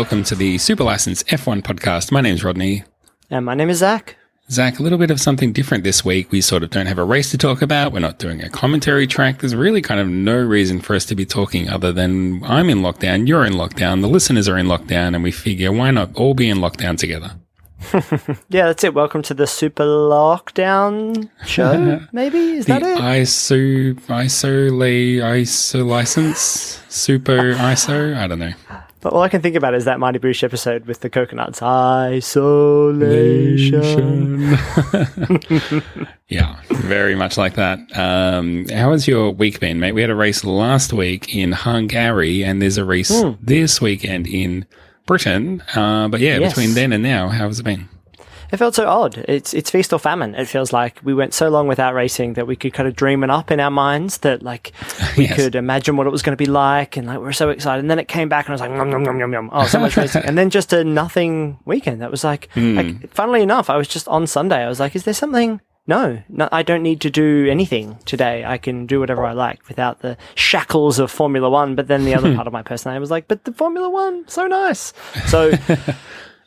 welcome to the Super License F1 podcast. My name's Rodney. And my name is Zach. Zach, a little bit of something different this week. We sort of don't have a race to talk about. We're not doing a commentary track. There's really kind of no reason for us to be talking other than I'm in lockdown, you're in lockdown, the listeners are in lockdown, and we figure why not all be in lockdown together? Yeah, that's it. Welcome to the Super Lockdown show, maybe? Is that it? ISO license? Super ISO? I don't know. But all I can think about is that Mighty Boosh episode with the coconuts. Isolation. Yeah, very much like that. How has your week been, mate? We had a race last week in Hungary, and there's a race this weekend in Britain. But yeah, yes. Between then and now, how has it been? It felt so odd. It's feast or famine. It feels like we went so long without racing that we could kind of dream it up in our minds that like we could imagine what it was going to be like, and like we were so excited. And then it came back and I was like, nom, nom, nom, nom, nom. Oh, so much racing. And then just a nothing weekend. That was like, funnily enough, I was just on Sunday. I was like, is there something? No, I don't need to do anything today. I can do whatever I like without the shackles of Formula One. But then the other part of my personality was like, but the Formula One, so nice. So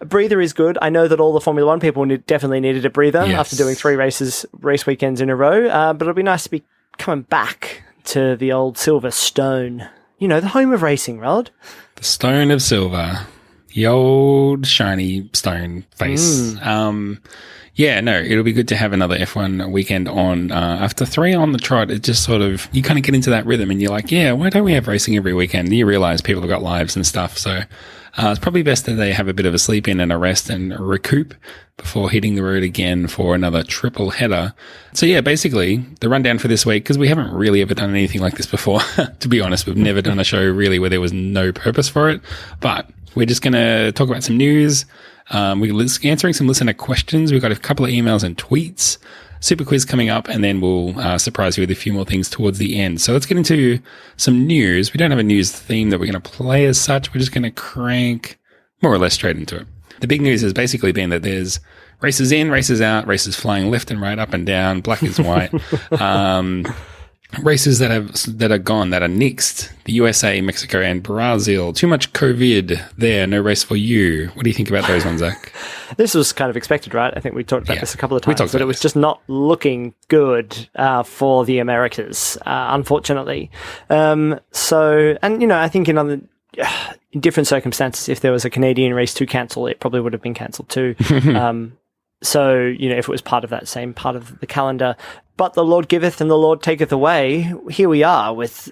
a breather is good. I know that all the Formula One people definitely needed a breather after doing 3 race weekends in a row. But it'll be nice to be coming back to the old Silver Stone. You know, the home of racing, Rod. The Stone of Silver. The old shiny stone face. Yeah, no, it'll be good to have another F1 weekend on. After 3 on the trot, it just sort of, you kind of get into that rhythm and you're like, yeah, why don't we have racing every weekend? And you realize people have got lives and stuff. So it's probably best that they have a bit of a sleep in and a rest and a recoup before hitting the road again for another triple header. So yeah, basically the rundown for this week, because we haven't really ever done anything like this before. To be honest, we've never done a show really where there was no purpose for it. But we're just going to talk about some news. We're answering some listener questions. We've got a couple of emails and tweets, Superquiz coming up, and then we'll surprise you with a few more things towards the end. So let's get into some news. We don't have a news theme that we're going to play as such. We're just going to crank more or less straight into it. The big news has basically been that there's races in, races out, races flying left and right, up and down, black is white. Races that are gone, that are nixed. The USA, Mexico, and Brazil. Too much COVID there. No race for you. What do you think about those ones, Zach? This was kind of expected, right? I think we talked about this a couple of times, but it was just not looking good for the Americas, unfortunately. So, and you know, I think in different circumstances, if there was a Canadian race to cancel, it probably would have been cancelled too. So, you know, if it was part of that same part of the calendar. But the Lord giveth and the Lord taketh away. Here we are with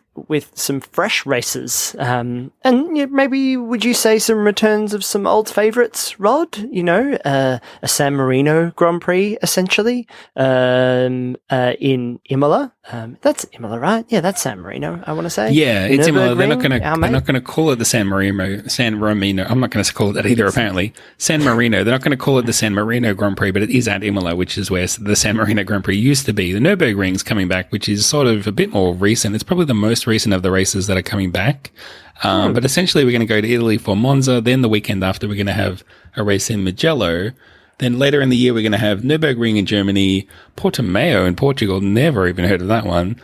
some fresh races. And maybe would you say some returns of some old favourites, Rod? You know, a San Marino Grand Prix, essentially, in Imola. That's Imola, right? Yeah, that's San Marino, I want to say. Yeah, it's Imola. They're not going to call it the San Mareemro. I'm not going to call it that either, apparently. San Marino. They're not going to call it the San Marino Grand Prix, but it is at Imola, which is where the San Marino Grand Prix used to be. The Nürburgring's coming back, which is sort of a bit more recent. It's probably the most recent of the races that are coming back. But essentially we're going to go to Italy for Monza. Then the weekend after we're going to have a race in Mugello. Then later in the year we're going to have Nürburgring in Germany, Portimao in Portugal. Never even heard of that one.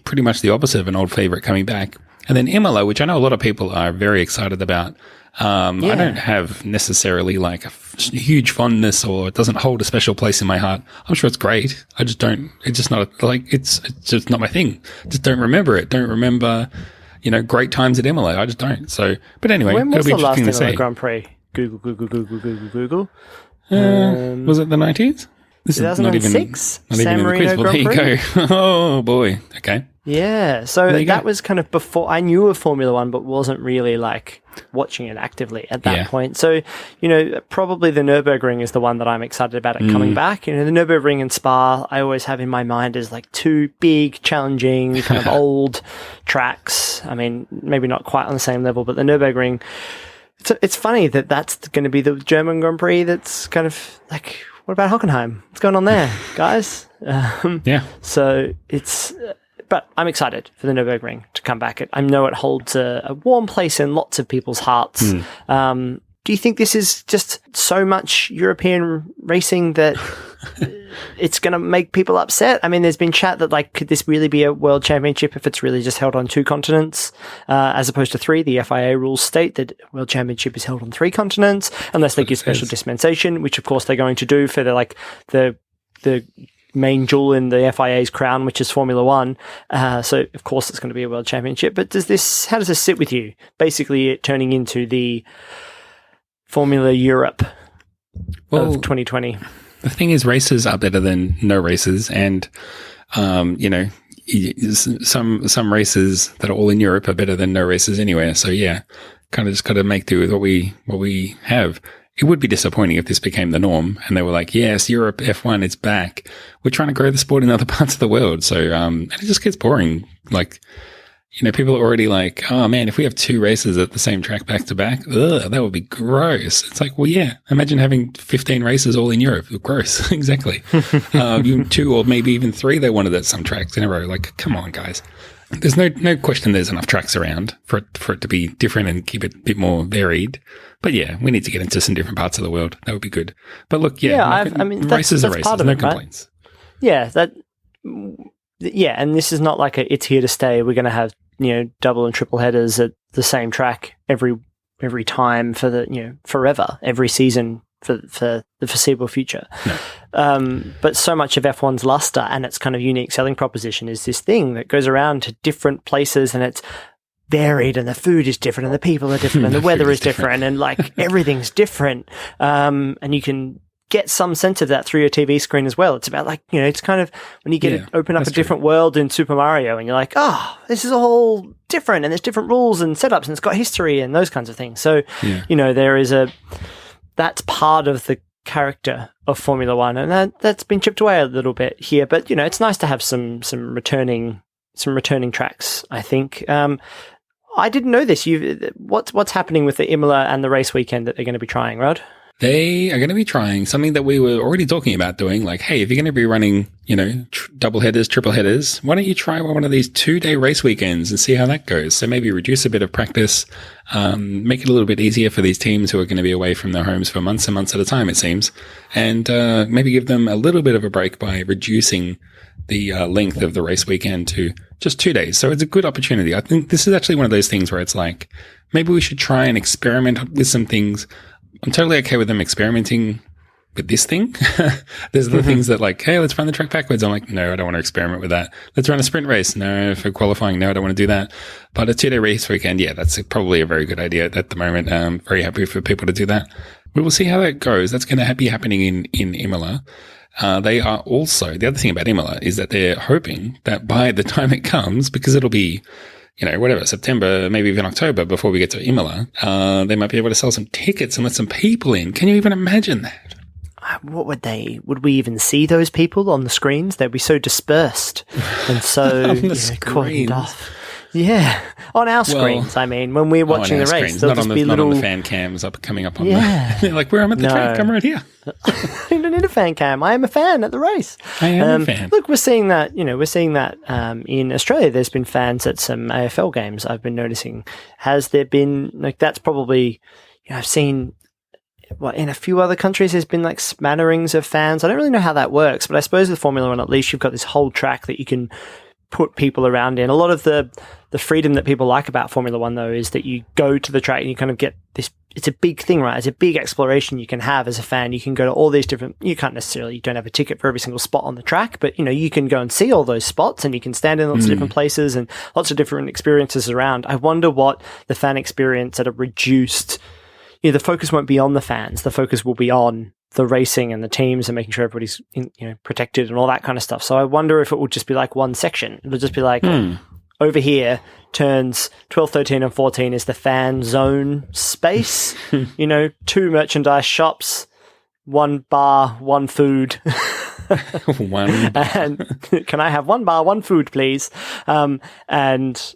Pretty much the opposite of an old favorite coming back. And then Imola, which I know a lot of people are very excited about. I don't have necessarily like a huge fondness, or it doesn't hold a special place in my heart. I'm sure it's great. I just don't, it's just not like, it's just not my thing. Just don't remember it. Don't remember, you know, great times at Imola. I just don't. So, but anyway, when was it'll be the last interesting Imola to see. Grand Prix? Google. Was it the 90s? This 2006? Not even in the quiz. Well, there you go. Oh boy. Okay. Yeah. So that was kind of before I knew of Formula One, but wasn't really like watching it actively at that point. So, you know, probably the Nürburgring is the one that I'm excited about it coming back. You know, the Nürburgring and Spa, I always have in my mind as like 2 big, challenging, kind of old tracks. I mean, maybe not quite on the same level, but the Nürburgring, it's funny that that's going to be the German Grand Prix that's kind of like, what about Hockenheim? What's going on there, guys? So it's... But I'm excited for the Nürburgring to come back. I know it holds a warm place in lots of people's hearts. Do you think this is just so much European racing that it's going to make people upset. I mean, there's been chat that, like, could this really be a world championship if it's really just held on 2 continents, as opposed to 3? The FIA rules state that world championship is held on 3 continents, unless they give special dispensation, which of course they're going to do for the main jewel in the FIA's crown, which is Formula One. So of course it's going to be a world championship. But how does this sit with you? Basically, it turning into the Formula Europe of 2020. The thing is, races are better than no races, and you know, some races that are all in Europe are better than no races anywhere. So yeah, kind of just got to make do with what we have. It would be disappointing if this became the norm and they were like, yes, Europe F1, it's back. We're trying to grow the sport in other parts of the world. So, and it just gets boring. Like, you know, people are already like, oh man, if we have 2 races at the same track back to back, that would be gross. It's like, well, yeah, imagine having 15 races all in Europe. Gross. Exactly. 2 or maybe even 3 they wanted at some tracks in a row. Like, come on, guys. There's no question there's enough tracks around for it to be different and keep it a bit more varied. But yeah, we need to get into some different parts of the world. That would be good. But look, I mean, races are races. No complaints. Right? Yeah, and this is not like it's here to stay. We're going to have, you know, double and triple headers at the same track every time for the, you know, forever, every season for the foreseeable future. No. But so much of F1's luster and its kind of unique selling proposition is this thing that goes around to different places and it's varied and the food is different and the people are different and the weather is different and like everything's different. And you can get some sense of that through your TV screen as well. It's about like, you know, it's kind of when you get to open up a different world in Super Mario and you're like, oh, this is all different and there's different rules and setups and it's got history and those kinds of things. So, you know, that's part of the character of Formula One, and that's been chipped away a little bit here. But you know, it's nice to have some returning tracks, I think. I didn't know this. What's happening with the Imola and the race weekend that they're going to be trying, Rod? They are going to be trying something that we were already talking about doing. Like, hey, if you're going to be running, you know, double headers, triple headers, why don't you try one of these 2-day race weekends and see how that goes? So maybe reduce a bit of practice, make it a little bit easier for these teams who are going to be away from their homes for months and months at a time, it seems, and maybe give them a little bit of a break by reducing the length of the race weekend to just 2 days. So it's a good opportunity. I think this is actually one of those things where it's like, maybe we should try and experiment with some things. I'm totally okay with them experimenting with this thing. There's the things that like, hey, let's run the track backwards. I'm like, no, I don't want to experiment with that. Let's run a sprint race. No, for qualifying, no, I don't want to do that. But a 2-day race weekend, yeah, that's probably a very good idea at the moment. I'm very happy for people to do that. We will see how that goes. That's going to be happening in Imola. They are also, the other thing about Imola is that they're hoping that by the time it comes, because it'll be, you know, whatever, September, maybe even October before we get to Imola, they might be able to sell some tickets and let some people in. Can you even imagine that? What would we even see those people on the screens? They'd be so dispersed and so cordoned off. Yeah, on our screens. I mean, when we're watching the race, not on the fan cams coming up on the. Like, where I'm at the track, I'm right here. You don't need a fan cam. I am a fan at the race. I am a fan. Look, we're seeing that. You know, we're seeing that in Australia. There's been fans at some AFL games. I've been noticing. Has there been like that's probably? You know, I've seen. Well, in a few other countries, there's been like smatterings of fans. I don't really know how that works, but I suppose with Formula One, at least you've got this whole track that you can put people around in. A lot of the freedom that people like about Formula One, though, is that you go to the track and you kind of get this. It's a big thing, right? It's a big exploration you can have as a fan. You can go to all these different. You don't have a ticket for every single spot on the track, but you know you can go and see all those spots, and you can stand in lots of different places and lots of different experiences around. I wonder what the fan experience at a reduced. You know, the focus won't be on the fans. The focus will be on the racing and the teams and making sure everybody's protected and all that kind of stuff. So I wonder if it will just be like one section. It'll just be like over here, turns 12, 13 and 14 is the fan zone space. 2 merchandise shops, 1 bar, 1 food. And can I have 1 bar, 1 food, please? And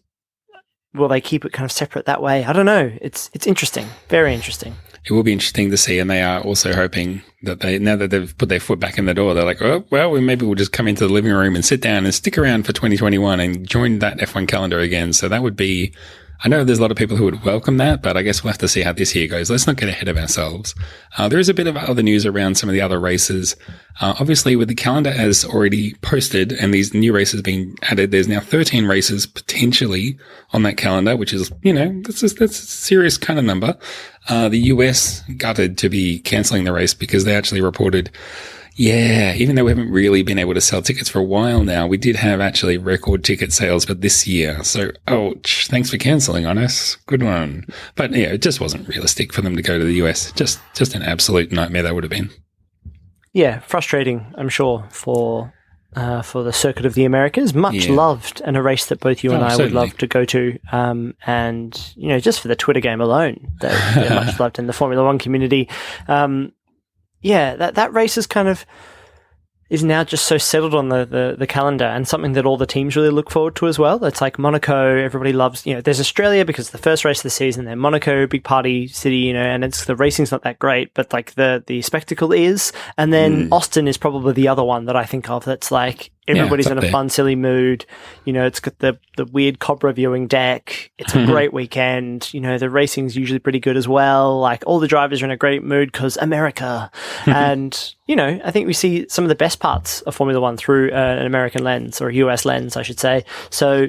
will they keep it kind of separate that way? I don't know. It's interesting. Very interesting. It will be interesting to see, and they are also hoping that now that they've put their foot back in the door, they're like, oh, well, maybe we'll just come into the living room and sit down and stick around for 2021 and join that F1 calendar again. So that would be I know there's a lot of people who would welcome that, but I guess we'll have to see how this year goes. Let's not get ahead of ourselves. There is a bit of other news around some of the other races. Obviously, with the calendar as already posted and these new races being added, there's now 13 races potentially on that calendar, which is, that's a serious kind of number. The US gutted to be cancelling the race because they actually reported, even though we haven't really been able to sell tickets for a while now, we did have actually record ticket sales for this year. So, ouch, thanks for cancelling on us. Good one. But it just wasn't realistic for them to go to the US. Just an absolute nightmare that would have been. Yeah, frustrating, I'm sure, for the Circuit of the Americas. Much loved, and a race that both you and I certainly would love to go to. And, just for the Twitter game alone, they're much loved in the Formula One community. That race is now just so settled on the calendar, and something that all the teams really look forward to as well. It's like Monaco, everybody loves, there's Australia because it's the first race of the season, then Monaco, big party city, and the racing's not that great, but like the spectacle is. And then Austin is probably the other one that I think of that's like, everybody's in a fun, silly mood. It's got the weird cobra viewing deck. It's a great weekend. The racing's usually pretty good as well. Like, all the drivers are in a great mood because America. And, I think we see some of the best parts of Formula One through an American lens, or a US lens, I should say. So,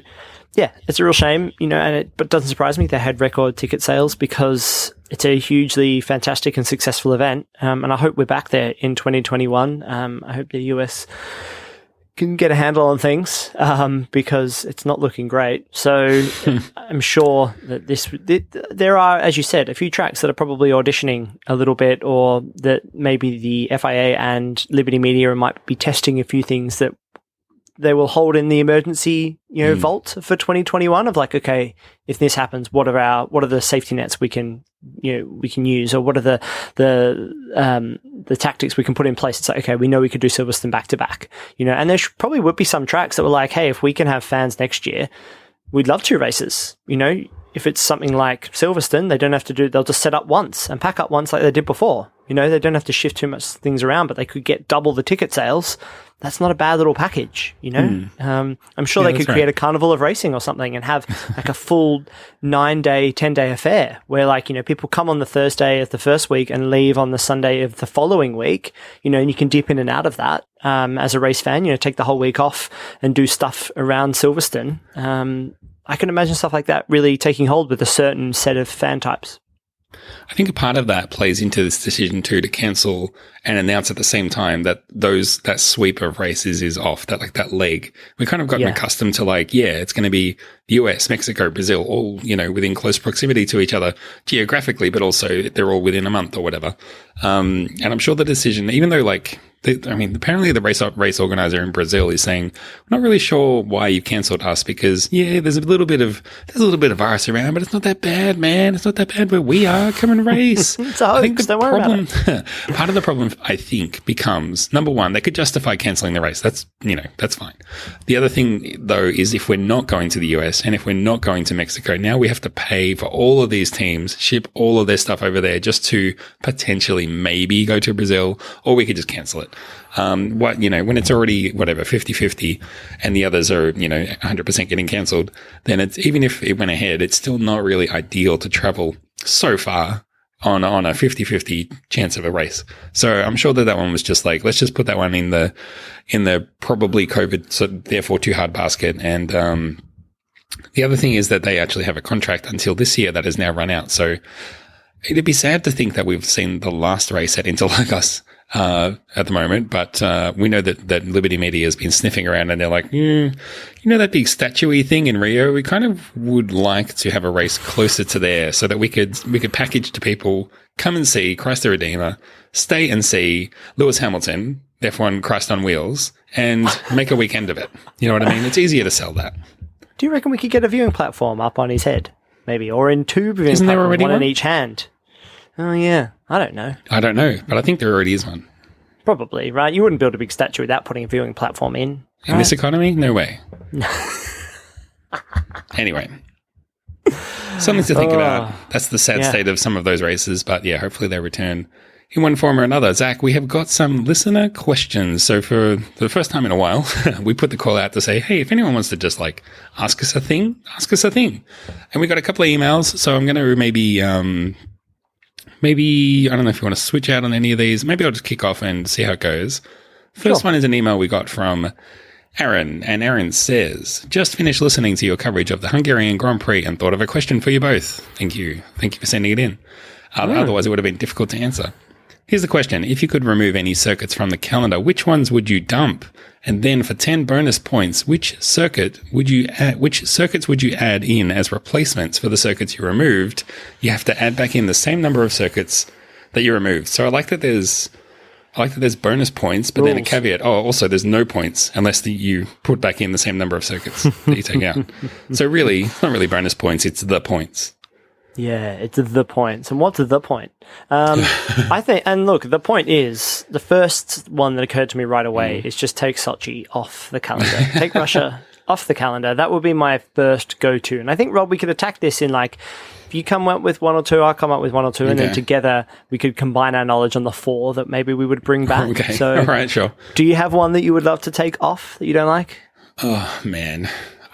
it's a real shame, but it doesn't surprise me they had record ticket sales because it's a hugely fantastic and successful event. And I hope we're back there in 2021. I hope the US can get a handle on things because it's not looking great. So I'm sure that there are, as you said, a few tracks that are probably auditioning a little bit, or that maybe the FIA and Liberty Media might be testing a few things that they will hold in the emergency, vault for 2021 of like, okay, if this happens, what are the safety nets we can use, or what are the tactics we can put in place? It's like, okay, we know we could do Silverstone back to back, and there probably would be some tracks that were like, hey, if we can have fans next year, we'd love 2 races, if it's something like Silverstone, they'll just set up once and pack up once like they did before. They don't have to shift too much things around, but they could get double the ticket sales. That's not a bad little package, I'm sure they could create a carnival of racing or something and have like a full 9-day, 10-day affair where people come on the Thursday of the first week and leave on the Sunday of the following week, and you can dip in and out of that as a race fan, take the whole week off and do stuff around Silverstone. I can imagine stuff like that really taking hold with a certain set of fan types. I think a part of that plays into this decision too, to cancel and announce at the same time that that sweep of races is off, that leg. We kind of gotten accustomed to it's going to be US, Mexico, Brazil, all, within close proximity to each other geographically, but also they're all within a month or whatever. And I'm sure the decision, even though apparently the race organizer in Brazil is saying, we're not really sure why you cancelled us because, there's a little bit of virus around, but it's not that bad, man. It's not that bad where we are. Come and race. It's a hoax. I think don't worry about it. Part of the problem, I think, becomes, number one, they could justify cancelling the race. That's, that's fine. The other thing, though, is if we're not going to the US and if we're not going to Mexico, now we have to pay for all of these teams, ship all of their stuff over there just to potentially maybe go to Brazil, or we could just cancel it. When it's already 50-50 and the others are, 100% getting cancelled, then it's, even if it went ahead, it's still not really ideal to travel so far on a 50-50 chance of a race. So I'm sure that one was just like, let's just put that one in the probably COVID, so therefore too hard basket. And, the other thing is that they actually have a contract until this year that has now run out. So it'd be sad to think that we've seen the last race at Interlagos at the moment, but we know that Liberty Media has been sniffing around and they're like, that big statue-y thing in Rio, we kind of would like to have a race closer to there so that we could package to people, come and see Christ the Redeemer, stay and see Lewis Hamilton, F1 Christ on wheels, and make a weekend of it. You know what I mean? It's easier to sell that. Do you reckon we could get a viewing platform up on his head? Maybe, or in 2 viewing Isn't there already one in each hand? Oh, yeah. I don't know, but I think there already is one. Probably, right? You wouldn't build a big statue without putting a viewing platform in. In this economy? No way. Anyway. Something to think about. That's the sad state of some of those races, but hopefully they return in one form or another, Zach, we have got some listener questions. So for the first time in a while, we put the call out to say, hey, if anyone wants to just like ask us a thing, ask us a thing. And we got a couple of emails. So I'm going to maybe, I don't know if you want to switch out on any of these. Maybe I'll just kick off and see how it goes. First one is an email we got from Aaron, and Aaron says, just finished listening to your coverage of the Hungarian Grand Prix and thought of a question for you both. Thank you. Thank you for sending it in. Otherwise, it would have been difficult to answer. Here's the question. If you could remove any circuits from the calendar, which ones would you dump? And then for 10 bonus points, which circuits would you add in as replacements for the circuits you removed? You have to add back in the same number of circuits that you removed. So I like that there's bonus points, but then a caveat. Oh, also there's no points unless you put back in the same number of circuits that you take out. So really, it's not really bonus points. It's the points. Yeah, it's the points. And what's the point? I think, and look, the point is, the first one that occurred to me right away is just take Sochi off the calendar. Take Russia off the calendar. That would be my first go-to. And I think, Rob, we could attack this in like, if you come up with one or two, I'll come up with one or two, and then together we could combine our knowledge on the 4 that maybe we would bring back. Okay, so, all right, sure. Do you have one that you would love to take off that you don't like? Oh, man.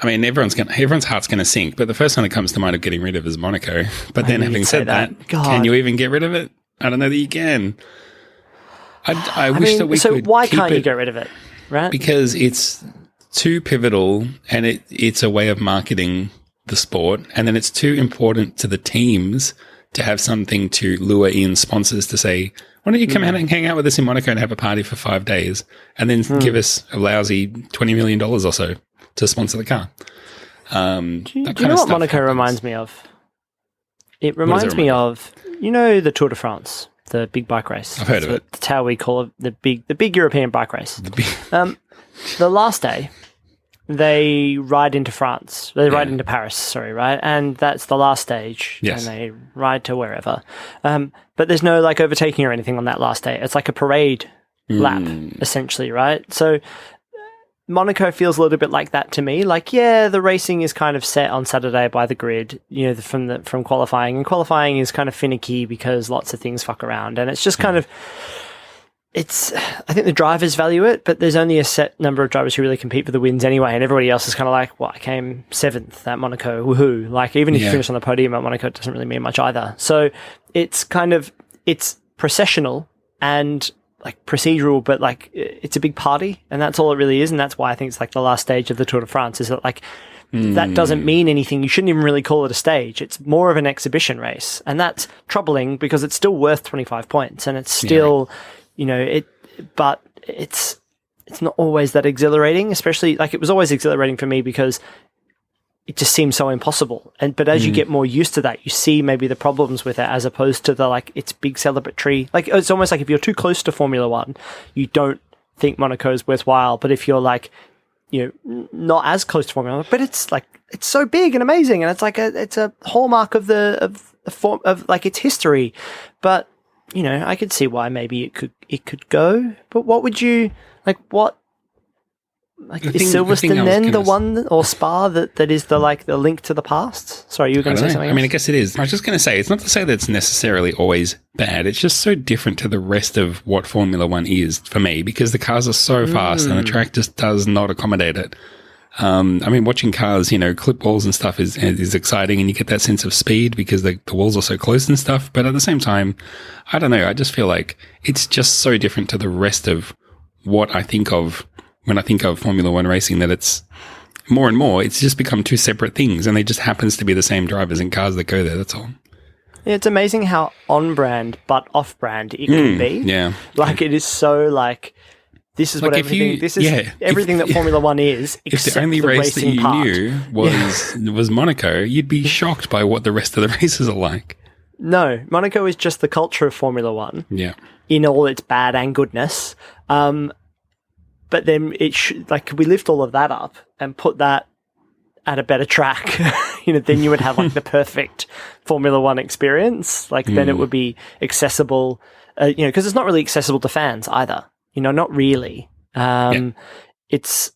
I mean, everyone's heart's going to sink, but the first one that comes to mind of getting rid of is Monaco. But then having said that, can you even get rid of it? I don't know that you can. I wish that we could. So why can't you get rid of it, right? Because it's too pivotal and it's a way of marketing the sport. And then it's too important to the teams to have something to lure in sponsors to say, why don't you come out and hang out with us in Monaco and have a party for 5 days and then give us a lousy $20 million or so to sponsor the car. Do you know what Monaco reminds me of? It reminds me of, the Tour de France, the big bike race. I've heard of it. That's how we call it, the big European bike race. The last day, they ride into France. They ride into Paris, sorry, right? And that's the last stage. Yes. And they ride to wherever. But there's no like overtaking or anything on that last day. It's like a parade lap, essentially, right? So Monaco feels a little bit like that to me. Like, yeah, the racing is kind of set on Saturday by the grid, from qualifying, and qualifying is kind of finicky because lots of things fuck around, and it's just kind of, I think the drivers value it, but there's only a set number of drivers who really compete for the wins anyway, and everybody else is kind of like, well, I came 7th at Monaco, woohoo. Like, even if you finish on the podium at Monaco, it doesn't really mean much either. So it's it's processional and like procedural, but like it's a big party, and that's all it really is. And that's why I think it's like the last stage of the Tour de France is that like that doesn't mean anything. You shouldn't even really call it a stage. It's more of an exhibition race, and that's troubling because it's still worth 25 points, and it's still, but it's not always that exhilarating. Especially like it was always exhilarating for me because it just seems so impossible. But as you get more used to that, you see maybe the problems with it as opposed to the, like, it's big celebratory. Like, it's almost like if you're too close to Formula One, you don't think Monaco is worthwhile. But if you're like, not as close to Formula One, but it's like, it's so big and amazing. And it's like it's a hallmark of like its history. But, I could see why maybe it could go. But what would you, like, what? Like, is Silverstone then the one, or Spa that is the link to the past? Sorry, you were going to say something else? I mean, I guess it is. I was just going to say, it's not to say that it's necessarily always bad. It's just so different to the rest of what Formula One is for me, because the cars are so fast and the track just does not accommodate it. I mean, watching cars, clip walls and stuff is exciting, and you get that sense of speed because the walls are so close and stuff. But at the same time, I don't know. I just feel like it's just so different to the rest of what I think of when I think of Formula One racing, that it's more and more, it's just become two separate things, and they just happens to be the same drivers and cars that go there. That's all. Yeah, it's amazing how on-brand but off-brand it can be. Yeah. Like, it is so like, this is like what everything, everything that Formula One is, if the only race that you knew was Monaco, you'd be shocked by what the rest of the races are like. No, Monaco is just the culture of Formula One. Yeah. In all its bad and goodness. But then we lift all of that up and put that at a better track, then you would have like the perfect Formula One experience. Like then it would be accessible, because it's not really accessible to fans either. Not really. It's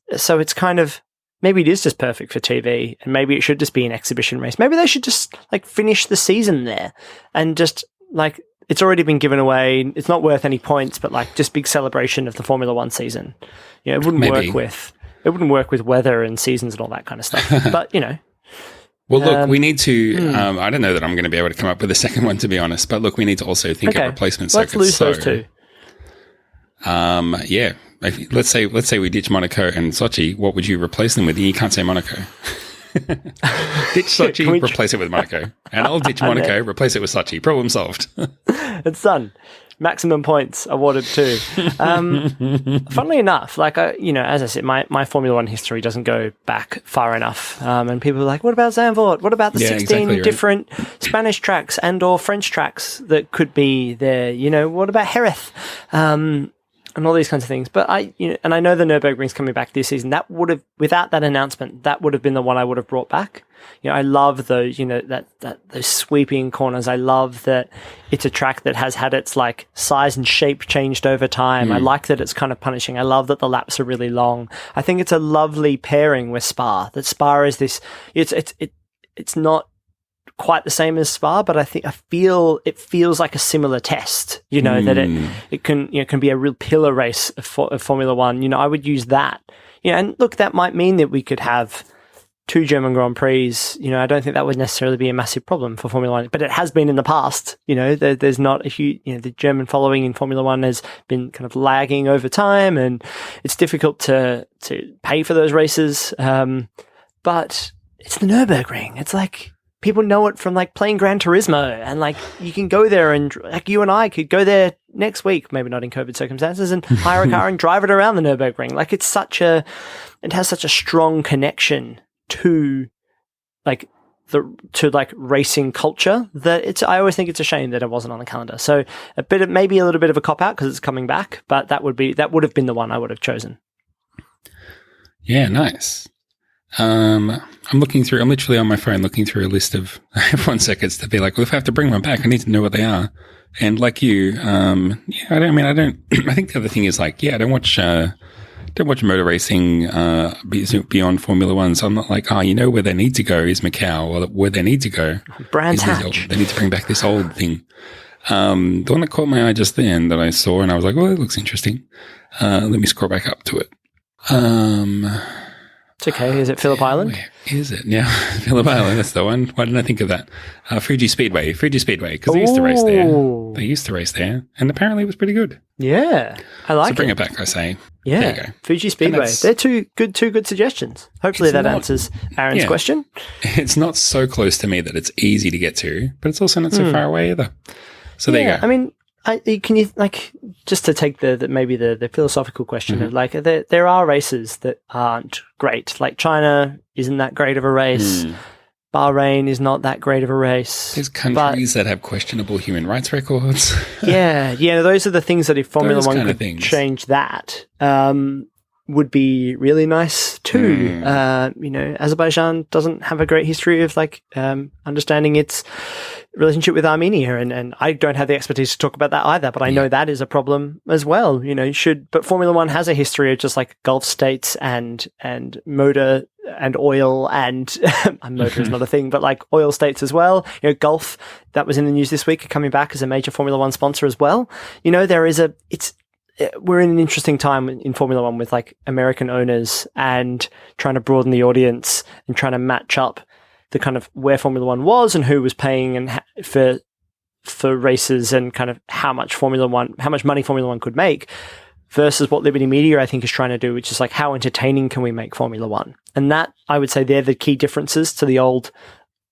kind of, maybe it is just perfect for TV, and maybe it should just be an exhibition race. Maybe they should just like finish the season there and just like it's already been given away. It's not worth any points, but like just big celebration of the Formula One season. You know, it wouldn't work with weather and seasons and all that kind of stuff. But you know. Well, look, we need to. I don't know that I'm going to be able to come up with a second one, to be honest. But look, we need to also think of replacement circuits. Let's lose those two. Yeah. Let's say we ditch Monaco and Sochi. What would you replace them with? You can't say Monaco. Ditch Sochi, replace it with Monaco, and I'll ditch Monaco, replace it with Sochi. Problem solved. It's done. Maximum points awarded too. Funnily enough, like as I said, my Formula One history doesn't go back far enough. And people are like, "What about Zandvoort? What about the 16 different Spanish tracks and/or French tracks that could be there? You know, what about Jerez?" And all these kinds of things. But I know the Nürburgring's coming back this season. That would have, without that announcement, that would have been the one I would have brought back. You know, I love those, those sweeping corners. I love that it's a track that has had its like size and shape changed over time. I like that it's kind of punishing. I love that the laps are really long. I think it's a lovely pairing with Spa. That Spa is this, it's not quite the same as Spa, but I feel it feels like a similar test, that it can be a real pillar race of Formula One. You know, I would use that. And look, that might mean that we could have 2 German Grand Prix. I don't think that would necessarily be a massive problem for Formula One, but it has been in the past. There's not a huge, the German following in Formula One has been kind of lagging over time, and it's difficult to pay for those races. But it's the Nürburgring. It's like, people know it from like playing Gran Turismo, and like you can go there, and like you and I could go there next week, maybe not in COVID circumstances, and hire a car and drive it around the Nürburgring. Like it has such a strong connection to racing culture that I always think it's a shame that it wasn't on the calendar. So maybe a little bit of a cop out because it's coming back, but that would have been the one I would have chosen. Yeah, nice. I'm literally on my phone looking through a list of F1 circuits to be like, well, if I have to bring one back, I need to know what they are. And like you, I think the other thing is like, I don't watch motor racing, beyond Formula One. So I'm not like, where they need to go is Macau, or where they need to go. Brands Hatch. They need to bring back this old thing. The one that caught my eye just then that I saw, and I was like, well, it looks interesting. Let me scroll back up to it. It's okay. Is it Phillip Island? Where is it? Yeah, Phillip Island. That's the one. Why didn't I think of that? Fuji Speedway, because they used to race there. They used to race there, and apparently it was pretty good. Yeah, I like it. So bring it back, I say. Yeah, there you go. Fuji Speedway. They're two good suggestions. Hopefully that answers Aaron's question. It's not so close to me that it's easy to get to, but it's also not so far away either. So there you go. I mean, can you just to take the philosophical question of there are races that aren't great. Like China isn't that great of a race. Bahrain is not that great of a race. There's countries that have questionable human rights records. yeah, those are the things that if Formula One could change that, would be really nice too. Azerbaijan doesn't have a great history of understanding its relationship with Armenia, and I don't have the expertise to talk about that either, but I know that is a problem as well. But Formula One has a history of just like Gulf states and motor and oil and motor is not a thing, but like oil states as well. Gulf, that was in the news this week, coming back as a major Formula One sponsor as well. We're in an interesting time in Formula One with like American owners and trying to broaden the audience and trying to match up the kind of where Formula One was and who was paying and for races and kind of how much money Formula One could make versus what Liberty Media I think is trying to do, which is like how entertaining can we make Formula One? And that I would say they're the key differences to the old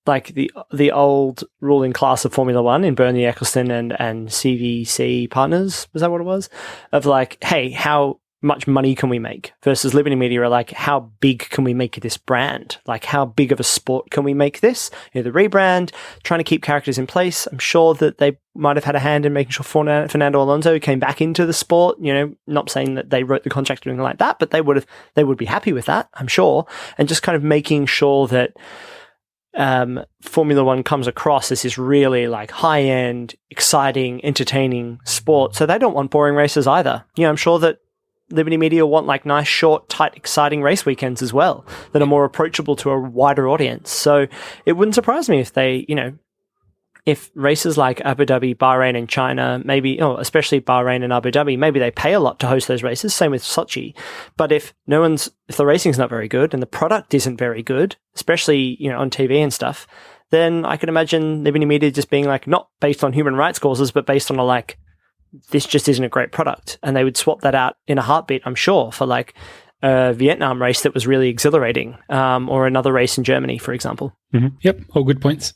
the old ruling class of Formula One in Bernie Ecclestone and CVC partners, was that what it was? Of like, hey, how much money can we make? Versus Liberty Media are like, how big can we make this brand? Like, how big of a sport can we make this? The rebrand, trying to keep characters in place. I'm sure that they might have had a hand in making sure Fernando Alonso came back into the sport. Not saying that they wrote the contract or anything like that, but they would be happy with that, I'm sure. And just kind of making sure that Formula One comes across as this really like high-end, exciting, entertaining sport. So they don't want boring races either. I'm sure that Liberty Media want like nice, short, tight, exciting race weekends as well that are more approachable to a wider audience. So it wouldn't surprise me if they, if races like Abu Dhabi, Bahrain and China, maybe, especially Bahrain and Abu Dhabi, maybe they pay a lot to host those races, same with Sochi. But if the racing's not very good and the product isn't very good, especially, on TV and stuff, then I can imagine Liberty Media just being like, not based on human rights causes, but based on this just isn't a great product. And they would swap that out in a heartbeat, I'm sure, for a Vietnam race that was really exhilarating, or another race in Germany, for example. Mm-hmm. Yep, all good points.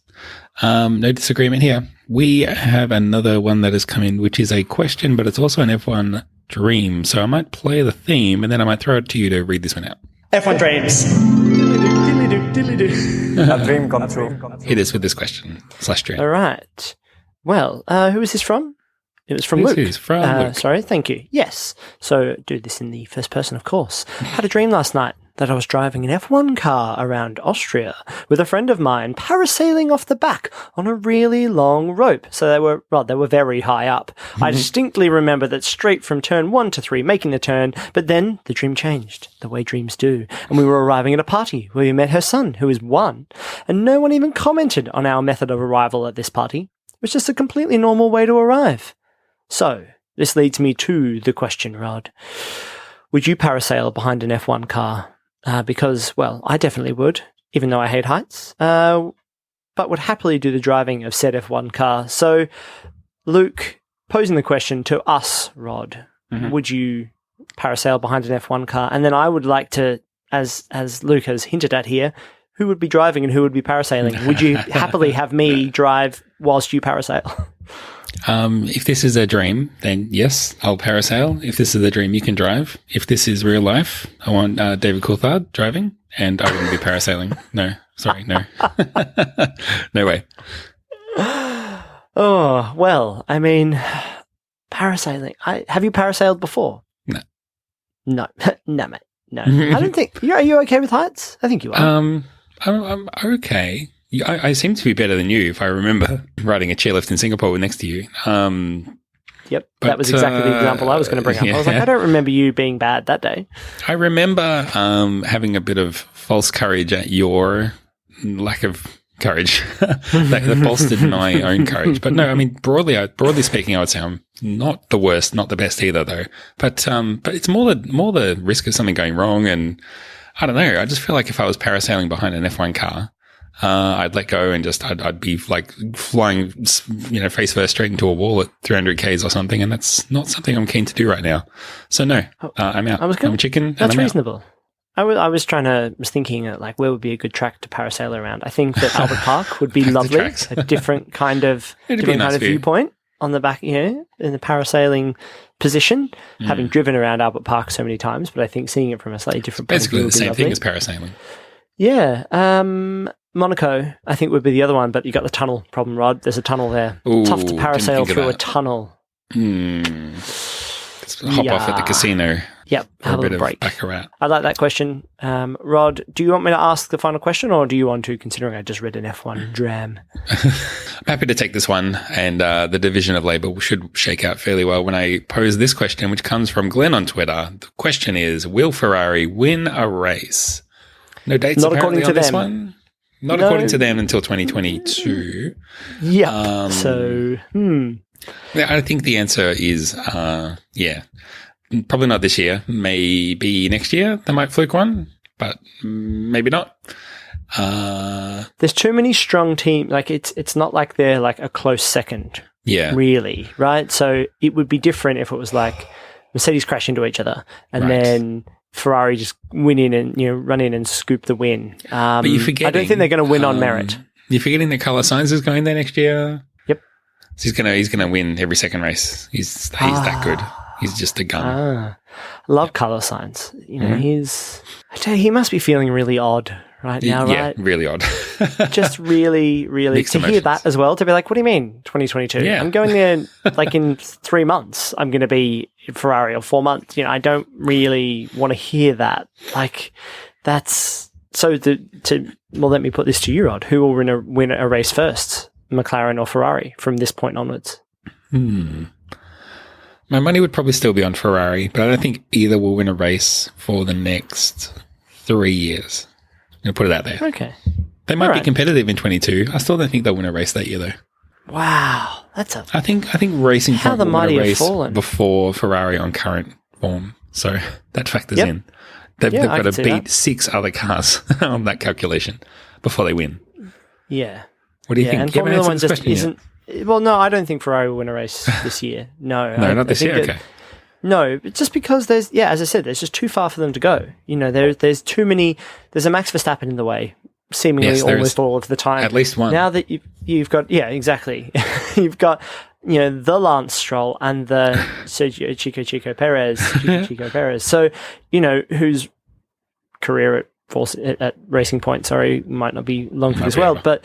No disagreement here. We have another one that has come in, which is a question, but it's also an F1 dream. So I might play the theme, and then I might throw it to you to read this one out. F1 dreams. A dream come true. It is with this question / dream. All right. Well, who is this from? It was from Luke. Luke. Sorry, thank you. Yes. So do this in the first person, of course. Had a dream last night that I was driving an F1 car around Austria with a friend of mine parasailing off the back on a really long rope. So they were very high up. Mm-hmm. I distinctly remember that straight from turn 1 to 3, making the turn, but then the dream changed, the way dreams do. And we were arriving at a party where we met her son, who is 1, and no one even commented on our method of arrival at this party. It was just a completely normal way to arrive. So, this leads me to the question, Rod. Would you parasail behind an F1 car? Because, well, I definitely would, even though I hate heights, but would happily do the driving of said F1 car. So, Luke, posing the question to us, Rod, would you parasail behind an F1 car? And then I would like to, as Luke has hinted at here, who would be driving and who would be parasailing? Would you happily have me drive whilst you parasail? If this is a dream, then yes, I'll parasail. If this is a dream, you can drive. If this is real life, I want David Coulthard driving, and I wouldn't be parasailing. No, sorry, no. No way. Oh, well, I mean, parasailing. Have you parasailed before? No. No, no, mate. No. I don't think... Are you okay with heights? I think you are. I'm okay. I seem to be better than you if I remember riding a chairlift in Singapore next to you. Yep, that was exactly the example I was going to bring up. I was like, I don't remember you being bad that day. I remember having a bit of false courage at your lack of courage that bolstered my own courage. But no, I mean, broadly speaking, I would say I'm not the worst, not the best either, though. But it's more the risk of something going wrong, and I don't know. I just feel like if I was parasailing behind an F1 car, I'd let go and I'd be like flying, face first straight into a wall at 300 Ks or something. And that's not something I'm keen to do right now. So no, I'm out. I'm a chicken. That's and I'm reasonable. Out. I was thinking where would be a good track to parasail around. I think that Albert Park would be lovely. A different kind of viewpoint on the back, in the parasailing position, having driven around Albert Park so many times, but I think seeing it from a slightly different point of view would be lovely. Basically the same thing as parasailing. Yeah. Monaco, I think, would be the other one, but you got the tunnel problem, Rod. There's a tunnel there. Ooh, tough to parasail through a tunnel. Hop off at the casino. Yep, have a little break. Baccarat. I like that question. Rod, do you want me to ask the final question, or do you want to, considering I just read an F1 dram? I'm happy to take this one, and the division of labour should shake out fairly well when I pose this question, which comes from Glenn on Twitter. The question is, will Ferrari win a race? No dates Not apparently according to on this them. One. Not according to them until 2022. Yep. Yeah, I think the answer is, probably not this year. Maybe next year they might fluke one, but maybe not. There's too many strong teams. It's not like they're like a close second. Yeah. Really, right? So it would be different if it was like Mercedes crash into each other and then Ferrari just win in and run in and scoop the win. But you're forgetting, I don't think they're going to win on merit. You're forgetting that Carlos Sainz is going there next year. Yep. So he's gonna win every second race. He's that good. He's just a gun. I love Carlos Sainz. He must be feeling really odd right now, right? Yeah, really odd. Just really, really Mixed to emotions. hear that as well. To be like, what do you mean 2022? Yeah. I'm going there in 3 months. I'm going to be in Ferrari, or 4 months. I don't really want to hear that. That's so. Let me put this to you, Rod. Who will win a race first, McLaren or Ferrari, from this point onwards? My money would probably still be on Ferrari, but I don't think either will win a race for the next 3 years. I'm going to put it out there. Okay. They might be competitive in 22. I still don't think they'll win a race that year, though. Wow, that's a I think Racing How Point the will mighty win a have race fallen. before Ferrari on current form, so that factors Yep. in. They've Yeah, I got can to see beat that. 6 other cars on that calculation before they win. yeah. What do you think? And You haven't Formula answered One this just question yet. isn't. Well, no, I don't think Ferrari will win a race this year. No, No, I not this think year. that- Okay. No, but just because there's, as I said, there's just too far for them to go. You know, there's too many. There's a Max Verstappen in the way, seemingly Yes, there is. almost all of the time. At least one. Now that you've got, exactly. You've got, the Lance Stroll and the Sergio Chico Perez. So, whose career at Racing Point, might not be long for this world, but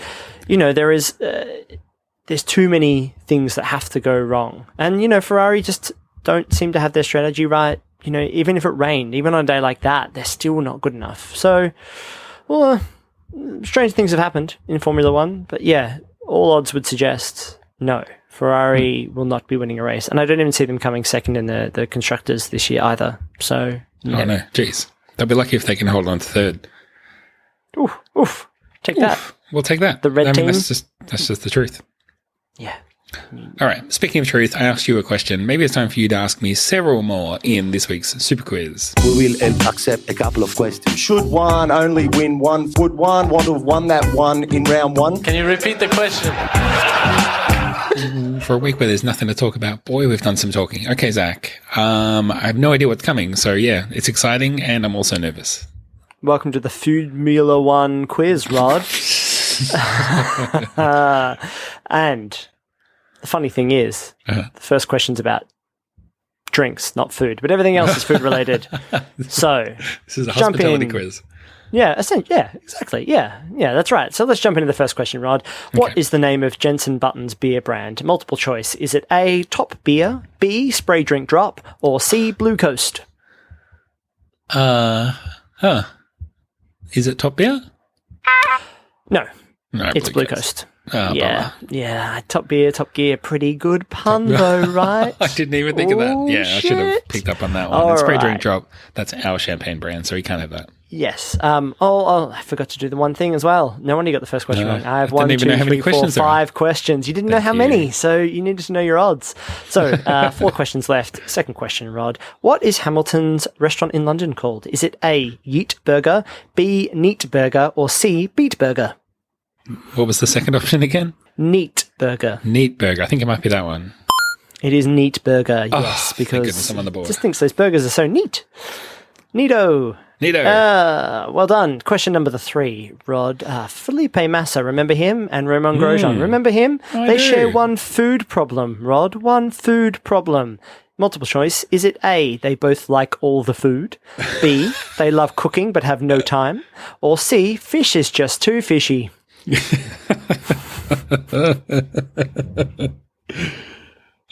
there's too many things that have to go wrong, and Ferrari just don't seem to have their strategy right. Even if it rained, even on a day like that, they're still not good enough. So, strange things have happened in Formula One, but all odds would suggest no. Ferrari will not be winning a race, and I don't even see them coming second in the constructors this year either. So, Oh no, jeez, they'll be lucky if they can hold on to third. oof, take that. We'll take that. The red team? That's just the truth. Yeah. All right. Speaking of truth, I asked you a question. Maybe it's time for you to ask me several more in this week's Super Quiz. We will accept a couple of questions. Should one only win one? Would one want to have won that one in round one? Can you repeat the question? For a week where there's nothing to talk about, boy, we've done some talking. Okay, Zach. I have no idea what's coming. So, it's exciting and I'm also nervous. Welcome to the Formula One quiz, Rod. And the funny thing is, the first question's about drinks, not food, but everything else is food related. So, This is a jump hospitality in. quiz. Exactly. Yeah, that's right. So let's jump into the first question, Rod. What is the name of Jensen Button's beer brand? Multiple choice. Is it A, Top Beer, B, Spray Drink Drop, or C, Blue Coast? Is it Top Beer? No, No, it's Blue Coast. Oh, Yeah. Top Gear. Pretty good pun, though, right? I didn't even think of that. Yeah, I should have picked up on that one. All And Spray right. Drink Drop, that's our champagne brand, so you can't have that. Yes. I forgot to do the one thing as well. No wonder you got the first question No, right. I have I one, didn't even two, know how many three, four, questions there are. 5 questions. You didn't know Thank how you. many, so you needed to know your odds. So 4 questions left. Second question, Rod. What is Hamilton's restaurant in London called? Is it A, Yeet Burger, B, Neat Burger, or C, Beat Burger? What was the second option again? Neat Burger. Neat Burger. I think it might be that one. It is Neat Burger, Oh, yes, thank because goodness I'm on the board. just thinks those burgers are so neat. Neato. Neato. Well done. Question number 3, Rod. Felipe Massa, remember him? And Romain Grosjean, remember him? I They do. share one food problem, Rod. One food problem. Multiple choice. Is it A, they both like all the food? B, they love cooking but have no time? Or C, fish is just too fishy?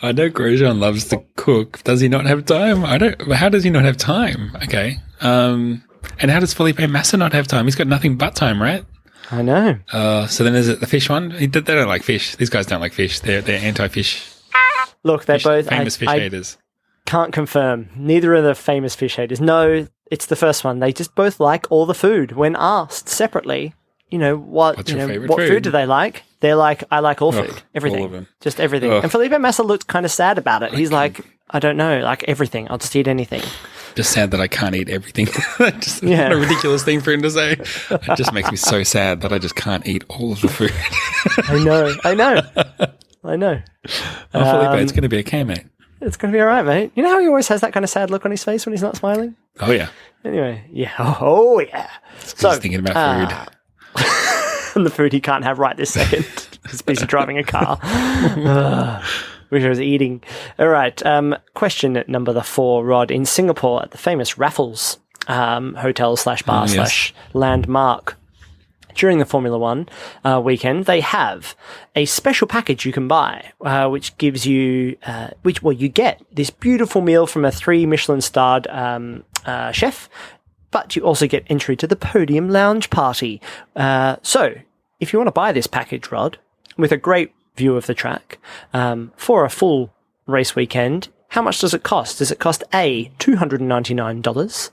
I know Grosjean loves to cook. Does he not have time? How does he not have time? Okay. And how does Felipe Massa not have time? He's got nothing but time, right? I know. So then is it the fish one? They don't like fish. These guys don't like fish. They're anti-fish. Look, they're both famous fish haters. Can't confirm. Neither are the famous fish haters. No, it's the first one. They just both like all the food. When asked separately, What's your favourite what food? food do they like? They're like, I like all food, everything, all of them. just everything. Ugh. And Felipe Massa looked kind of sad about it. He's like, I don't know, like everything. I'll just eat anything. Just sad that I can't eat everything. Just Yeah. what a ridiculous thing for him to say. It just makes me so sad that I just can't eat all of the food. I know. Oh, Felipe, it's going to be okay, mate. It's going to be all right, mate. You know how he always has that kind of sad look on his face when he's not smiling? Oh, yeah. Anyway, yeah. Oh, yeah. So, He's thinking about food. and the food he can't have right this second. He's busy driving a car. Wish I was eating. All right. Question number 4, Rod. In Singapore at the famous Raffles hotel / bar yes. / landmark, during the Formula One weekend, they have a special package you can buy, which gives you, you get this beautiful meal from a 3 Michelin-starred chef, but you also get entry to the Podium Lounge Party. So, if you want to buy this package, Rod, with a great view of the track, for a full race weekend, how much does it cost? Does it cost A, $299,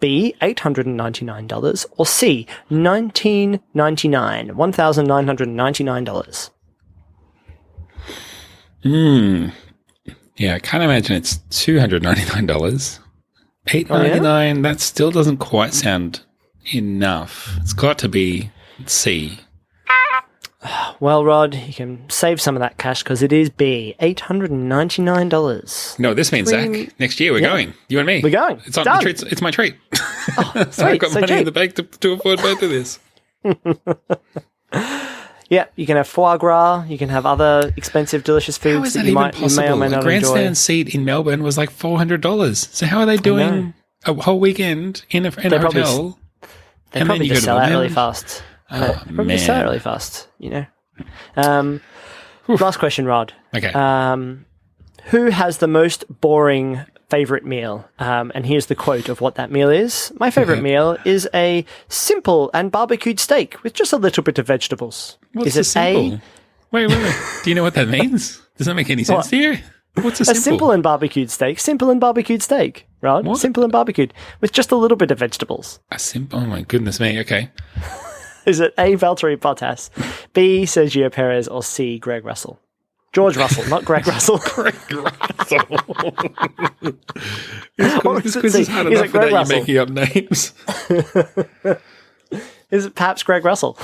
B, $899, or C, $1,999? Yeah, I can't imagine it's $299. $8.99. That still doesn't quite sound enough. It's got to be C. Well, Rod, you can save some of that cash because it is B, $899. No, this means, Zach, next year we're going. You and me. We're going. It's on the treat. It's my treat. Oh, sweet. I've got money in the bank to afford both of this. Yeah, you can have foie gras. You can have other expensive, delicious foods. How is that you even may possible? or may not A grandstand enjoy. seat in Melbourne was like $400. So how are they doing a whole weekend in a hotel? They probably just sell out really fast. Oh, Probably sell out really fast, you know. Last question, Rod. Okay. Who has the most boring favourite meal? And here's the quote of what that meal is. My favourite meal is a simple and barbecued steak with just a little bit of vegetables. What's is it simple? Wait. Do you know what that means? Does that make any sense to you? What's a simple and barbecued steak? Simple and barbecued steak, right? What? Simple and barbecued with just a little bit of vegetables. Oh my goodness me. Okay. Is it A, Valtteri Bottas, B, Sergio Perez, or C, Greg Russell? George Russell, not Greg Russell. Greg Russell. This quiz is hard Is enough it Greg without you Russell? making up names. Is it perhaps Greg Russell?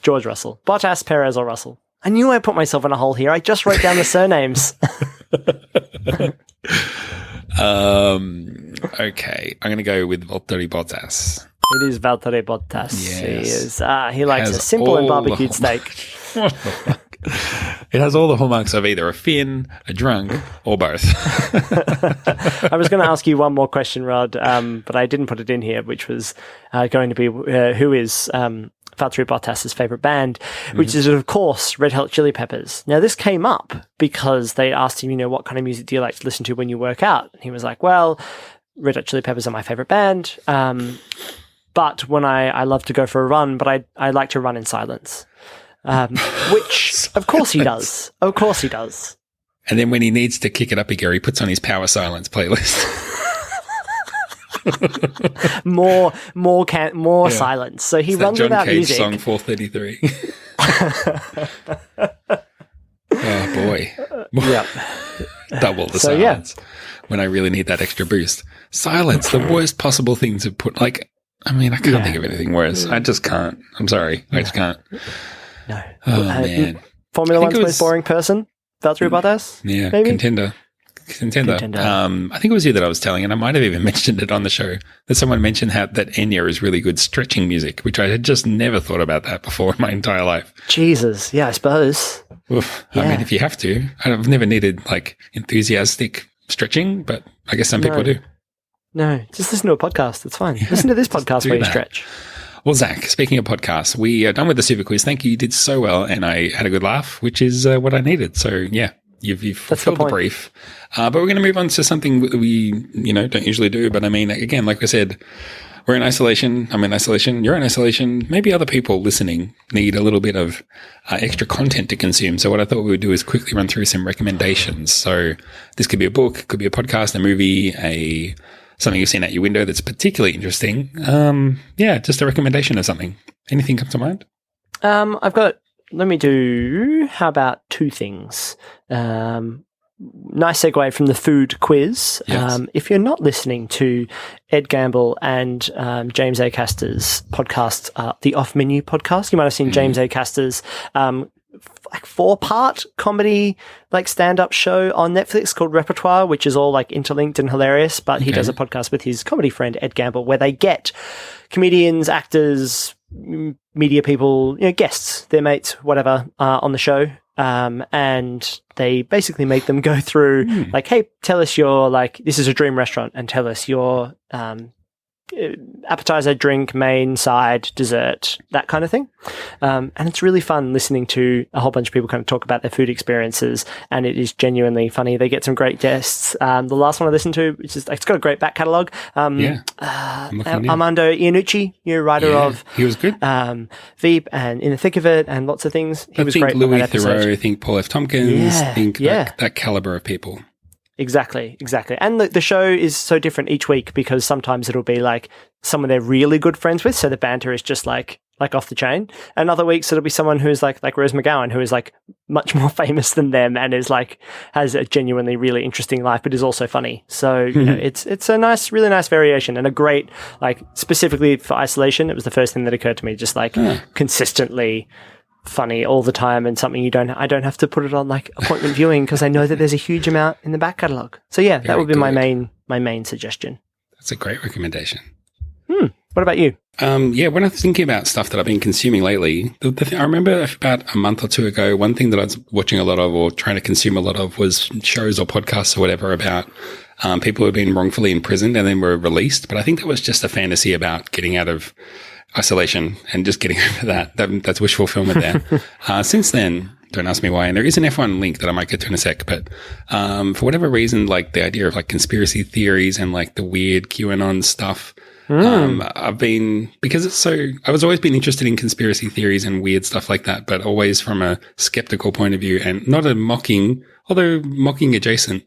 George Russell. Bottas, Perez, or Russell? I knew I put myself in a hole here. I just wrote down the surnames. Okay. I'm going to go with Valtteri Bottas. It is Valtteri Bottas. Yes. He likes a simple and barbecued steak. What the fuck? It has all the hallmarks of either a Finn, a drunk, or both. I was going to ask you one more question, Rod, but I didn't put it in here, which was going to be who is Valtteri Bottas' favourite band, which is, of course, Red Hot Chili Peppers. Now, this came up because they asked him, what kind of music do you like to listen to when you work out? And he was like, well, Red Hot Chili Peppers are my favourite band, but when I love to go for a run, but I like to run in silence. Which, of course he does. Of course he does. And then when he needs to kick it up again, he puts on his Power Silence playlist. more silence. So he runs John without Cage music. song 433. Oh boy. Yep. Double the So, silence. When I really need that extra boost. Silence, the worst possible thing to put. I can't think of anything worse. I just can't. I'm sorry. I just can't. No. Oh, man. Formula One's most boring person? Valtteri Bottas? Yeah, maybe? Contender. I think it was you that I was telling, and I might have even mentioned it on the show, that someone mentioned that Enya is really good stretching music, which I had just never thought about that before in my entire life. Jesus. Yeah, I suppose. Oof. Yeah. I mean, if you have to. I've never needed, enthusiastic stretching, but I guess some people do. No, just listen to a podcast. It's fine. Listen to this podcast where you stretch. Well, Zach, speaking of podcasts, we are done with the Superquiz. Thank you. You did so well, and I had a good laugh, which is what I needed. So, yeah, you've fulfilled the brief. But we're going to move on to something that we, don't usually do. But I mean, again, like I said, we're in isolation. I'm in isolation. You're in isolation. Maybe other people listening need a little bit of extra content to consume. So what I thought we would do is quickly run through some recommendations. So this could be a book, could be a podcast, a movie, something you've seen out your window that's particularly interesting. Just a recommendation of something. Anything come to mind? Let me do, how about two things? Nice segue from the food quiz. Yes. If you're not listening to Ed Gamble and James A. Caster's podcast, the Off Menu podcast, you might have seen James A. Caster's 4-part comedy stand-up show on Netflix called Repertoire, which is all interlinked and hilarious, but he does a podcast with his comedy friend Ed Gamble where they get comedians, actors, media people, guests, their mates, whatever, on the show. And they basically make them go through hey, tell us your this is a dream restaurant, and tell us your appetizer, drink, main, side, dessert, that kind of thing. And it's really fun listening to a whole bunch of people kind of talk about their food experiences, and it is genuinely funny. They get some great guests. The last one I listened to, which is, it's got a great back catalogue. Armando Iannucci, writer of he was good. Veep and In the Thick of It and lots of things. He was great. Louis Theroux, I think Paul F. Tompkins, Yeah. that caliber of people. Exactly. And the show is so different each week because sometimes it'll be someone they're really good friends with, so the banter is just like off the chain. And other weeks it'll be someone who's like Rose McGowan, who is like much more famous than them and is like has a genuinely really interesting life, but is also funny. So you know, it's a really nice variation and a great, like, specifically for isolation. It was the first thing that occurred to me, just like consistently funny all the time, and something I don't have to put it on like appointment viewing because I know that there's a huge amount in the back catalogue. So yeah, that would be my main suggestion. That's a great recommendation. What about you? When I was thinking about stuff that I've been consuming lately, I remember about a month or two ago, one thing that I was watching a lot of or trying to consume a lot of was shows or podcasts or whatever about people who have been wrongfully imprisoned and then were released. But I think that was just a fantasy about getting out of isolation and just getting over that. That's wish fulfillment there. Since then, don't ask me why. And there is an F1 link that I might get to in a sec. But for whatever reason, like the idea of like conspiracy theories and like the weird QAnon stuff, I've been, because I was always been interested in conspiracy theories and weird stuff like that, but always from a skeptical point of view and not a mocking, although mocking adjacent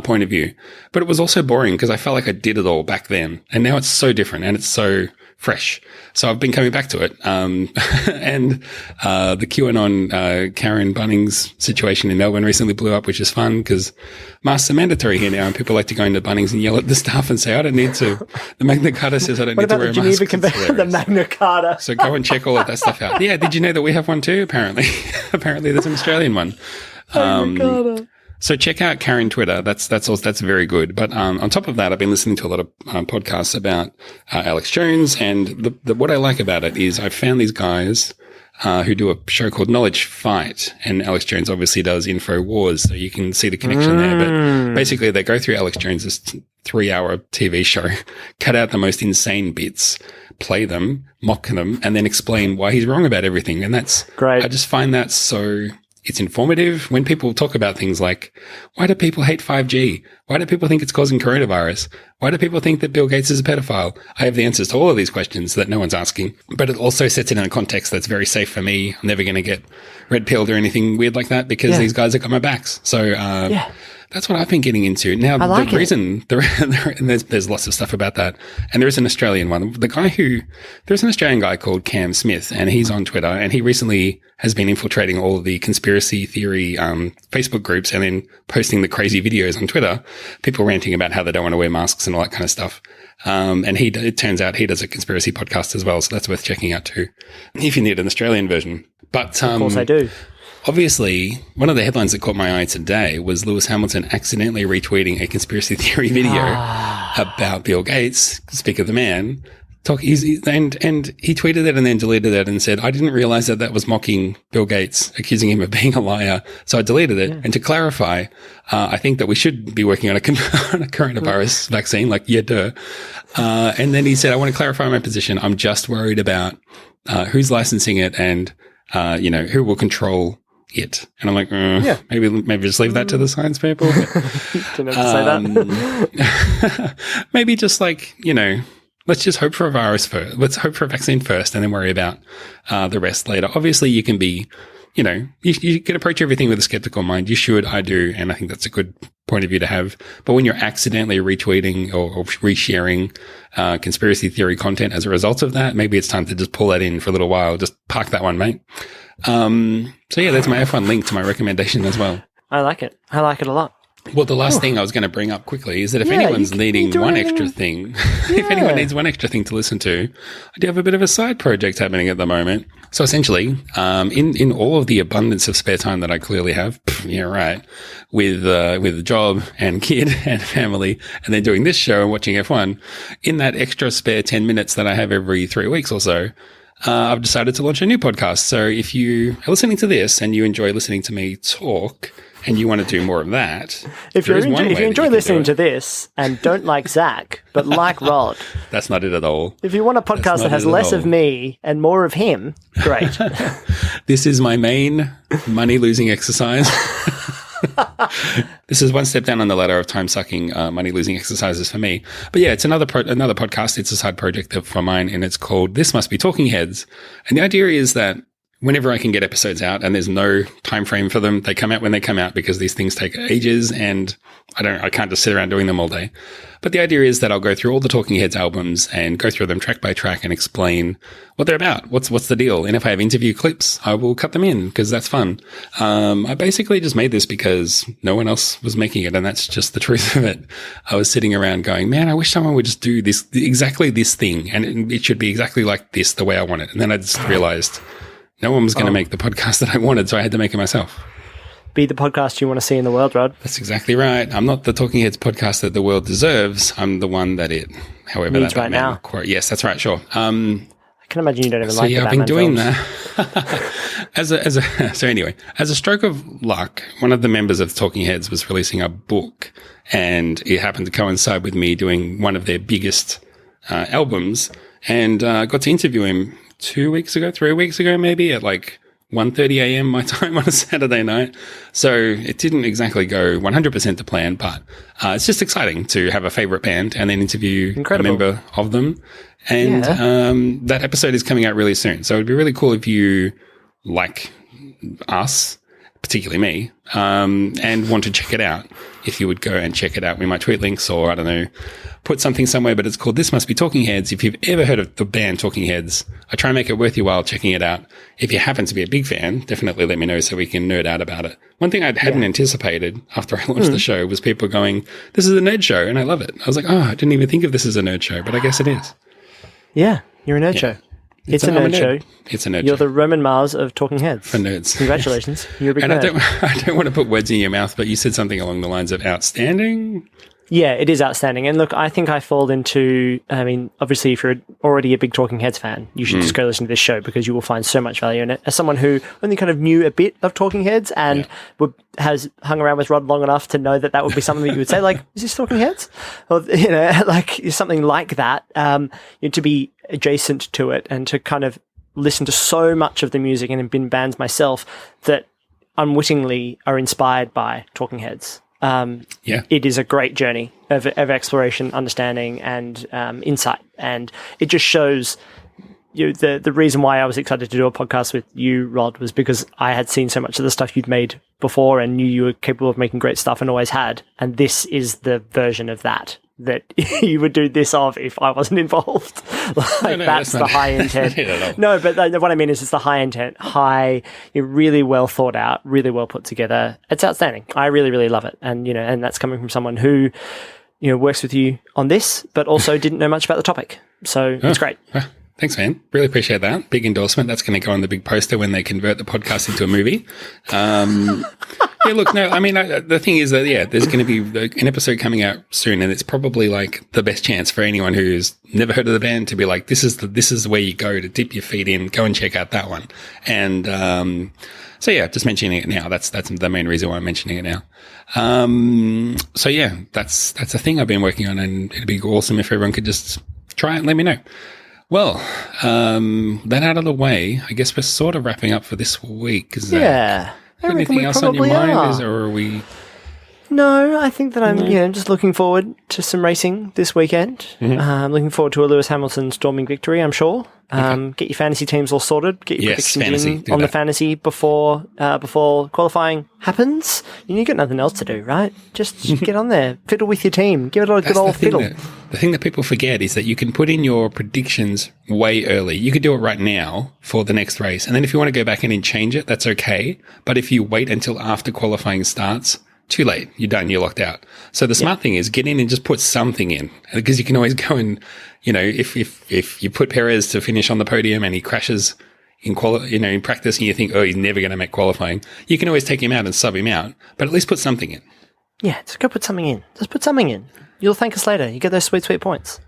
point of view. But it was also boring because I felt like I did it all back then. And now it's so different and it's so fresh. So I've been coming back to it. And the QAnon Karen Bunnings situation in Melbourne recently blew up, which is fun because masks are mandatory here now and people like to go into Bunnings and yell at the staff and say, I don't need to. The Magna Carta says I don't need to wear a mask. What about the Geneva Convention? The Magna Carta. So go and check all of that stuff out. Yeah, did you know that we have one too, apparently? Apparently there's an Australian one. Magna Carta. So check out Karen Twitter. That's very good. But on top of that, I've been listening to a lot of podcasts about Alex Jones, and what I like about it is I've found these guys who do a show called Knowledge Fight, and Alex Jones obviously does Info Wars, so you can see the connection there. But basically, they go through Alex Jones's 3-hour TV show, cut out the most insane bits, play them, mock them, and then explain why he's wrong about everything. And that's great. I just find that so. It's informative when people talk about things like, why do people hate 5G? Why do people think it's causing coronavirus? Why do people think that Bill Gates is a pedophile? I have the answers to all of these questions that no one's asking, but it also sets it in a context that's very safe for me. I'm never going to get red pilled or anything weird like that because these guys have got my backs. So, that's what I've been getting into. Now, the reason, and there's lots of stuff about that, and there is an Australian one. There's an Australian guy called Cam Smith, and he's on Twitter, and he recently has been infiltrating all of the conspiracy theory Facebook groups and then posting the crazy videos on Twitter, people ranting about how they don't want to wear masks and all that kind of stuff. And it turns out he does a conspiracy podcast as well, so that's worth checking out too, if you need an Australian version. But of course I do. Obviously, one of the headlines that caught my eye today was Lewis Hamilton accidentally retweeting a conspiracy theory video about Bill Gates, speak of the man. And he tweeted it and then deleted it and said, I didn't realize that was mocking Bill Gates, accusing him of being a liar. So I deleted it. Yeah. And to clarify, I think that we should be working on a coronavirus vaccine, like, duh. And then he said, I want to clarify my position. I'm just worried about who's licensing it and, who will control it. And I'm like, maybe just leave that to the science people. Didn't have to say that. Maybe just like, let's just hope for a virus first. Let's hope for a vaccine first and then worry about the rest later. Obviously, you can be, you can approach everything with a skeptical mind. You should, I do. And I think that's a good point of view to have. But when you're accidentally retweeting or resharing conspiracy theory content as a result of that, maybe it's time to just pull that in for a little while. Just park that one, mate. That's my F1 link to my recommendation as well. I like it. I like it a lot. Well, the last thing I was going to bring up quickly is that if anyone's needing one extra thing, if anyone needs one extra thing to listen to, I do have a bit of a side project happening at the moment. So essentially, in all of the abundance of spare time that I clearly have, with a job and kid and family, and then doing this show and watching F1, in that extra spare 10 minutes that I have every 3 weeks or so, I've decided to launch a new podcast. So if you are listening to this and you enjoy listening to me talk and you want to do more of that, if you enjoy listening to this and don't like Zach, but like Rod. That's not it at all. If you want a podcast that has less of me and more of him, great. This is my main money-losing exercise. This is one step down on the ladder of time-sucking, money-losing exercises for me. But yeah, it's another podcast. It's a side project for mine, and it's called This Must Be Talking Heads. And the idea is that whenever I can get episodes out and there's no time frame for them, they come out when they come out because these things take ages and I can't just sit around doing them all day. But the idea is that I'll go through all the Talking Heads albums and go through them track by track and explain what they're about. What's the deal? And if I have interview clips, I will cut them in because that's fun. I basically just made this because no one else was making it, and that's just the truth of it. I was sitting around going, man, I wish someone would just do this, exactly this thing, and it should be exactly like this, the way I want it. And then I just realized no one was going to make the podcast that I wanted, so I had to make it myself. Be the podcast you want to see in the world, Rod. That's exactly right. I'm not the Talking Heads podcast that the world deserves. I'm the one that it, however, needs that right now. Quote. Yes, that's right. Sure. I can imagine you don't even like the I've been Batman doing films. that. So anyway, as a stroke of luck, one of the members of Talking Heads was releasing a book, and it happened to coincide with me doing one of their biggest albums, and got to interview him 3 weeks ago, maybe at like 1:30 a.m. my time on a Saturday night. So it didn't exactly go 100% to plan, but it's just exciting to have a favorite band and then interview a member of them. And that episode is coming out really soon. So it'd be really cool if you like us, particularly me, and want to check it out. If you would go and check it out, we might tweet links or, I don't know, put something somewhere, but it's called This Must Be Talking Heads. If you've ever heard of the band Talking Heads, I try and make it worth your while checking it out. If you happen to be a big fan, definitely let me know so we can nerd out about it. One thing I hadn't anticipated after I launched the show was people going, this is a nerd show, and I love it. I was like, oh, I didn't even think of this as a nerd show, but I guess it is. Yeah, you're a nerd show. It's a nerd show. It's a nerd show. You're the Roman Mars of Talking Heads. For nerds. Congratulations. You're a big nerd. I don't want to put words in your mouth, but you said something along the lines of outstanding. Yeah, it is outstanding. And look, I think I fall into, I mean, obviously if you're already a big Talking Heads fan, you should just go listen to this show because you will find so much value in it. As someone who only kind of knew a bit of Talking Heads and has hung around with Rod long enough to know that would be something that you would say, like, is this Talking Heads? Or, like something like that, to be adjacent to it and to kind of listen to so much of the music and have been bands myself that unwittingly are inspired by Talking Heads. It is a great journey of exploration, understanding, and insight, and it just shows the reason why I was excited to do a podcast with you, Rod, was because I had seen so much of the stuff you'd made before and knew you were capable of making great stuff and always had, and this is the version of that you would do this of if I wasn't involved. That's the high intent. No, but what I mean is it's the high intent, really well thought out, really well put together. It's outstanding. I really, really love it. And, and that's coming from someone who, works with you on this, but also didn't know much about the topic. So it's great. Thanks, man. Really appreciate that. Big endorsement. That's going to go on the big poster when they convert the podcast into a movie. The thing is that, there's going to be an episode coming out soon, and it's probably like the best chance for anyone who's never heard of the band to be like, this is where you go to dip your feet in, go and check out that one. And, just mentioning it now. That's the main reason why I'm mentioning it now. That's a thing I've been working on, and it'd be awesome if everyone could just try it and let me know. Well, that out of the way, I guess we're sort of wrapping up for this week. Anything else on your mind? Or are we? No, I think that I'm just looking forward to some racing this weekend. I'm looking forward to a Lewis Hamilton storming victory, I'm sure. Get your fantasy teams all sorted. Get your predictions in on the fantasy before qualifying happens. You've got nothing else to do, right? Just get on there, fiddle with your team, give it a good old fiddle. The thing that people forget is that you can put in your predictions way early. You could do it right now for the next race. And then if you want to go back in and change it, that's okay. But if you wait until after qualifying starts, too late. You're done. You're locked out. So the smart thing is get in and just put something in, because you can always go and, if you put Perez to finish on the podium and he crashes in practice and you think, oh, he's never going to make qualifying, you can always take him out and sub him out, but at least put something in. Yeah, just go put something in. Just put something in. You'll thank us later. You get those sweet, sweet points.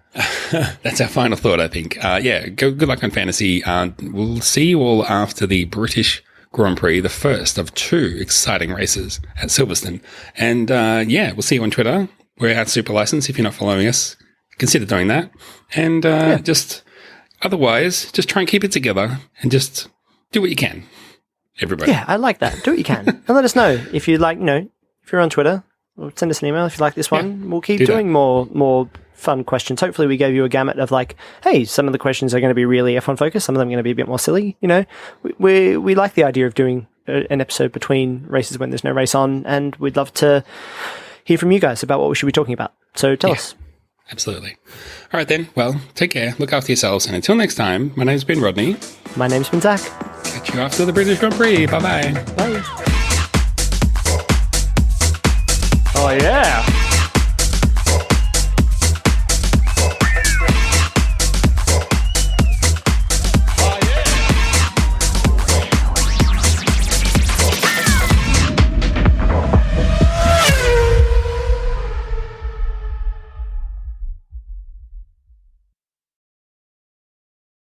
That's our final thought, I think. Good luck on fantasy. We'll see you all after the British Grand Prix, the first of 2 exciting races at Silverstone. And we'll see you on Twitter. We're at Super License. If you're not following us, consider doing that. And otherwise, just try and keep it together and just do what you can, everybody. Yeah, I like that. Do what you can. And let us know if you like, if you're on Twitter, or send us an email if you like this one. We'll keep doing more fun questions. Hopefully we gave you a gamut of like, hey, some of the questions are going to be really F1 focused, some of them are going to be a bit more silly. We like the idea of doing an episode between races when there's no race on, and we'd love to hear from you guys about what we should be talking about. So tell us. Absolutely. All right, then. Well, take care. Look after yourselves. And until next time, my name's been Rodney. My name's been Zach. Catch you after the British Grand Prix. Bye-bye. Bye. Oh, yeah.